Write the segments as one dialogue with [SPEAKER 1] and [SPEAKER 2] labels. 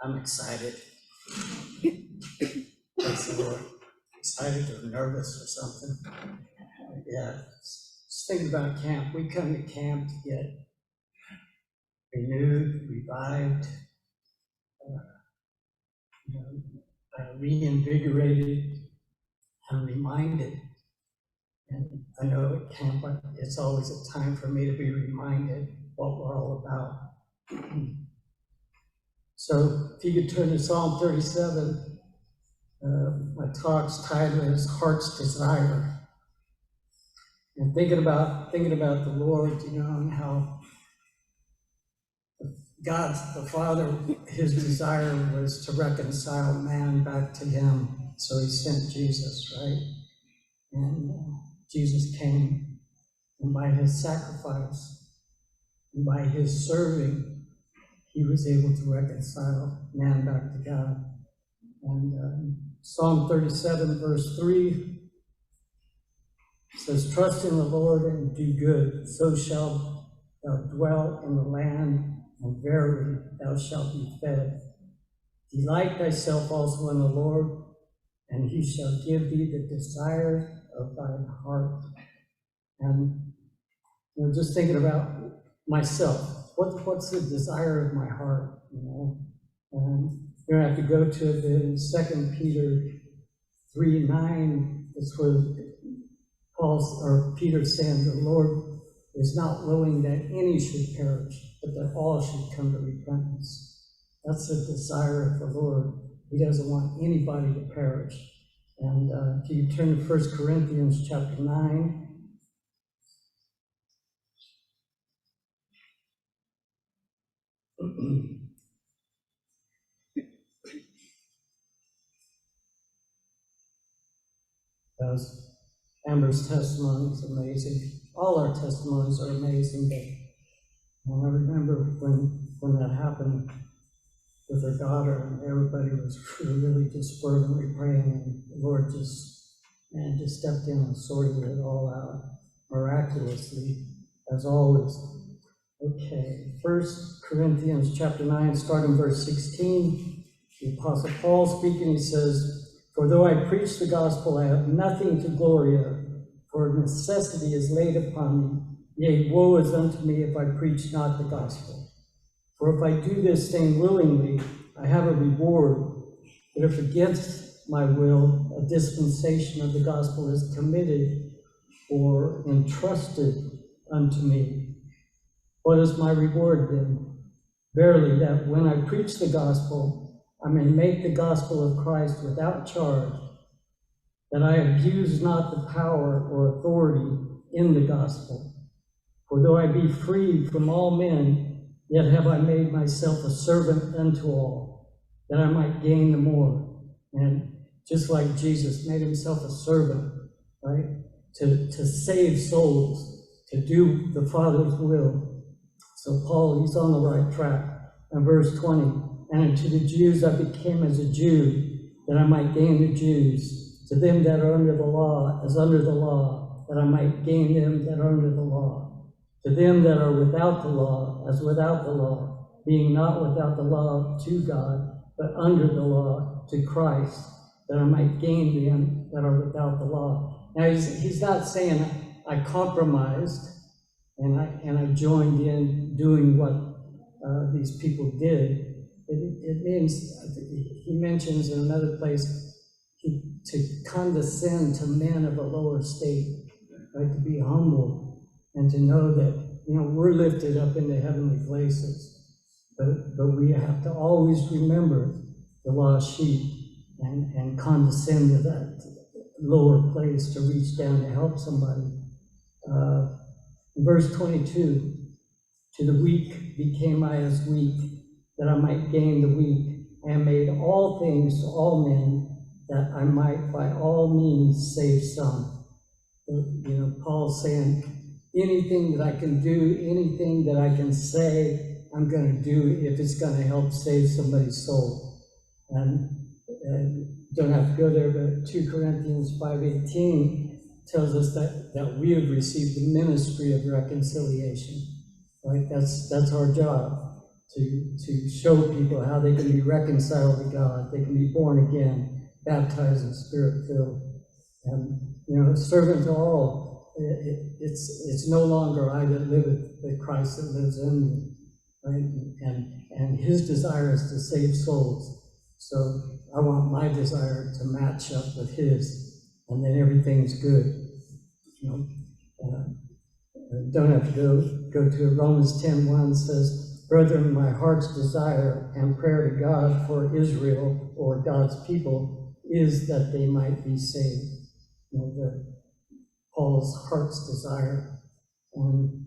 [SPEAKER 1] I'm excited. Praise the Lord. Excited or nervous or something. Yeah. Just thinking about camp. We come to camp to get renewed, revived, reinvigorated, and reminded. And I know at camp, it's always a time for me to be reminded what we're all about. So if you could turn to Psalm 37, my talk's title is Heart's Desire. And thinking about the Lord, and how God, the Father, his desire was to reconcile man back to him. So he sent Jesus, right? And Jesus came, and by his sacrifice, and by his serving, he was able to reconcile man back to God. And Psalm 37, verse 3 says, trust in the Lord and do good, so shalt thou dwell in the land, and verily thou shalt be fed. Delight thyself also in the Lord, and he shall give thee the desire of thine heart. And just thinking about myself, what's the desire of my heart? And you're gonna have to go to it in 2 Peter 3:9. It's where Peter saying the Lord is not willing that any should perish, but that all should come to repentance. That's the desire of the Lord. He doesn't want anybody to perish. And if you turn to 1 Corinthians chapter 9, Amber's testimony is amazing. All our testimonies are amazing, but I remember when that happened with her daughter, and everybody was really just fervently praying, and the Lord just stepped in and sorted it all out miraculously, as always. Okay, 1 Corinthians chapter 9, starting verse 16, the Apostle Paul speaking, he says, for though I preach the gospel, I have nothing to glory of, for necessity is laid upon me. Yea, woe is unto me if I preach not the gospel. For if I do this thing willingly, I have a reward. But if against my will, a dispensation of the gospel is committed or entrusted unto me, what is my reward then? Verily, that when I preach the gospel, I may make the gospel of Christ without charge, that I abuse not the power or authority in the gospel. For though I be free from all men, yet have I made myself a servant unto all, that I might gain the more. And just like Jesus made himself a servant, right? To save souls, to do the Father's will. So Paul, he's on the right track. And verse 20, and to the Jews I became as a Jew, that I might gain the Jews. To them that are under the law, as under the law, that I might gain them that are under the law. To them that are without the law, as without the law, being not without the law to God, but under the law to Christ, that I might gain them that are without the law. Now he's not saying I compromised and I joined in doing what these people did. It means, he mentions in another place, to condescend to men of a lower state, right? To be humble and to know that, we're lifted up into heavenly places, but we have to always remember the lost sheep and condescend to that lower place to reach down to help somebody. Verse 22, to the weak became I as weak, that I might gain the weak, and made all things to all men, that I might by all means save some. Paul's saying, anything that I can do, anything that I can say, I'm going to do if it's going to help save somebody's soul. And don't have to go there, but 2 Corinthians 5:18 tells us that we have received the ministry of reconciliation. Right? That's our job. to show people how they can be reconciled to God, they can be born again, baptized and spirit-filled. And, servant to all, it's no longer I that liveth, but Christ that lives in me, right? And his desire is to save souls. So I want my desire to match up with his, and then everything's good. Don't have to go to Romans 10:1 says, brethren, my heart's desire and prayer to God for Israel, or God's people, is that they might be saved. Paul's heart's desire. And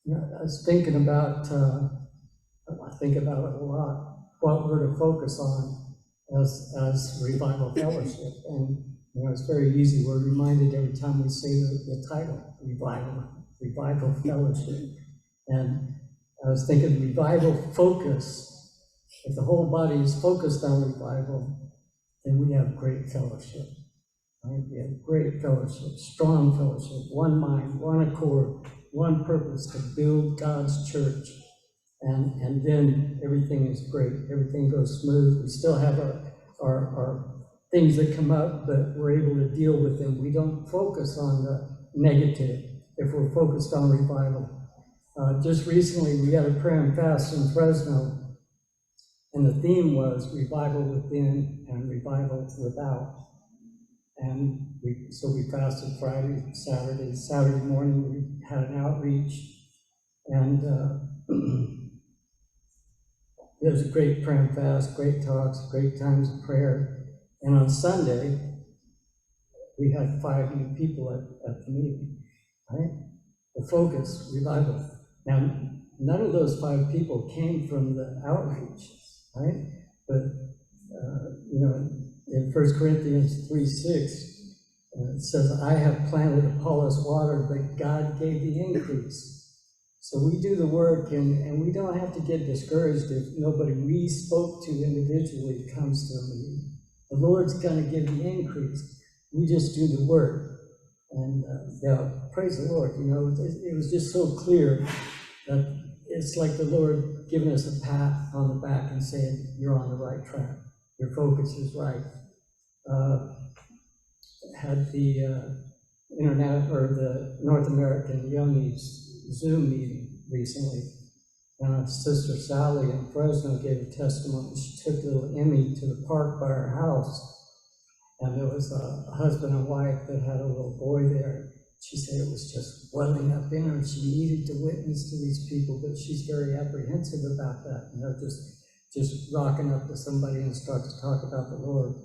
[SPEAKER 1] I was thinking about, I think about it a lot, what we're to focus on as Revival Fellowship. And it's very easy. We're reminded every time we say the title, Revival Fellowship. And I was thinking revival focus. If the whole body is focused on revival, then we have great fellowship. Right? We have great fellowship, strong fellowship, one mind, one accord, one purpose to build God's church. And then everything is great. Everything goes smooth. We still have our things that come up, but we're able to deal with them. We don't focus on the negative if we're focused on revival. Just recently, we had a prayer and fast in Fresno, and the theme was revival within and revival without. And so we fasted Friday, Saturday morning we had an outreach, and it was a great prayer and fast, great talks, great times of prayer. And on Sunday, we had 5 new people at the meeting, right? The focus, revival. Now, none of those 5 people came from the outreach, right? But, in 1 Corinthians 3:6, it says, I have planted, Apollos watered, but God gave the increase. So we do the work, and we don't have to get discouraged if nobody we spoke to individually comes to a meeting. The Lord's going to give the increase. We just do the work. And praise the Lord. It was just so clear that it's like the Lord giving us a pat on the back and saying, you're on the right track. Your focus is right. Had the internet or the North American Youngies Zoom meeting recently. And Sister Sally in Fresno gave a testimony. She took little Emmy to the park by her house. And there was a husband and wife that had a little boy there. She said it was just welling up in her. She needed to witness to these people, but she's very apprehensive about that. Just rocking up to somebody and start to talk about the Lord.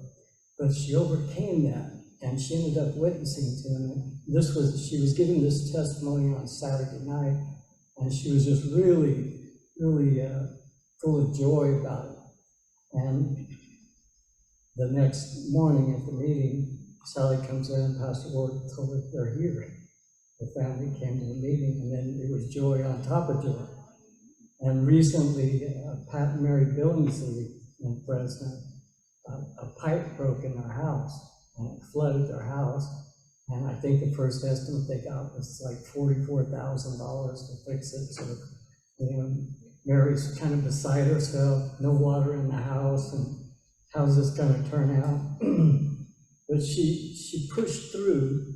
[SPEAKER 1] But she overcame that, and she ended up witnessing to him. She was giving this testimony on Saturday night, and she was just really, really full of joy about it. And the next morning at the meeting, Sally comes in, and Pastor Ward told her they're here. The family came to the meeting, and then it was joy on top of joy. And recently, Pat and Mary Billingsley in Fresno, a pipe broke in their house, and it flooded their house. And I think the first estimate they got was like $44,000 to fix it. So, Mary's kind of beside herself, no water in the house, and how's this going to turn out? But she pushed through,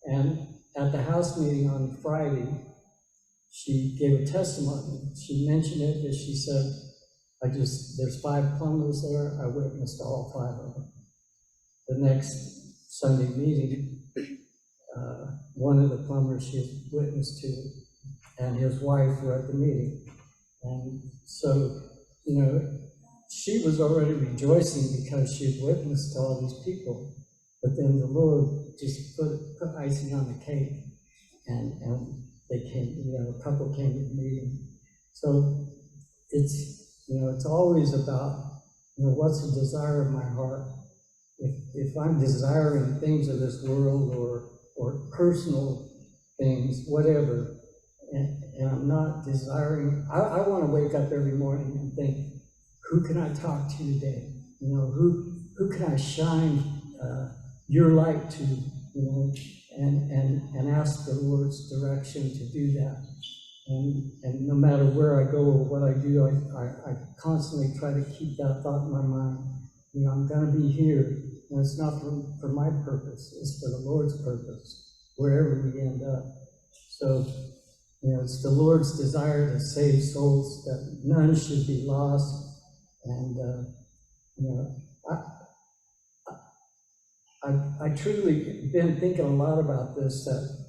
[SPEAKER 1] and at the house meeting on Friday, she gave a testimony. She mentioned it, but she said, there's 5 plumbers there. I witnessed all 5 of them. The next Sunday meeting, one of the plumbers she witnessed to and his wife were at the meeting. And so, she was already rejoicing because she had witnessed to all these people. But then the Lord just put icing on the cake, and they came, a couple came to the meeting. So it's always about, what's the desire of my heart? If I'm desiring things of this world or personal things, whatever, and I'm not desiring, I want to wake up every morning and think, who can I talk to today? Who can I shine your light to, and ask the Lord's direction to do that. And no matter where I go or what I do, I constantly try to keep that thought in my mind. You know, I'm going to be here, and it's not for my purpose, it's for the Lord's purpose, wherever we end up. So, you know, it's the Lord's desire to save souls, that none should be lost. And, you know, I truly been thinking a lot about this, that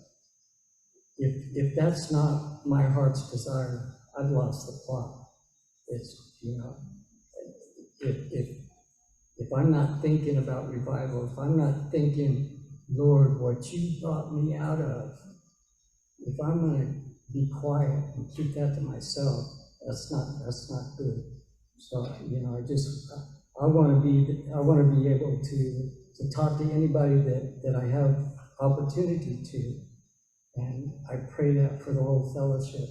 [SPEAKER 1] if that's not my heart's desire, I've lost the plot. It's, you know, if I'm not thinking about revival, if I'm not thinking, Lord, what you brought me out of, if I'm going to be quiet and keep that to myself, that's not good. So, you know, I want to be able to talk to anybody that I have opportunity to. And I pray that for the whole fellowship.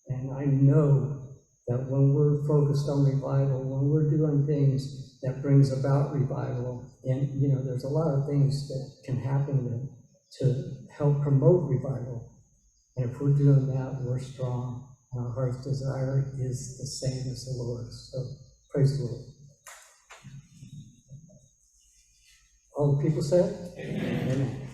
[SPEAKER 1] And I know that when we're focused on revival, when we're doing things that brings about revival, and, you know, there's a lot of things that can happen to help promote revival. And if we're doing that, we're strong. And our heart's desire is the same as the Lord's. So praise the Lord. All the people said? Amen. Amen.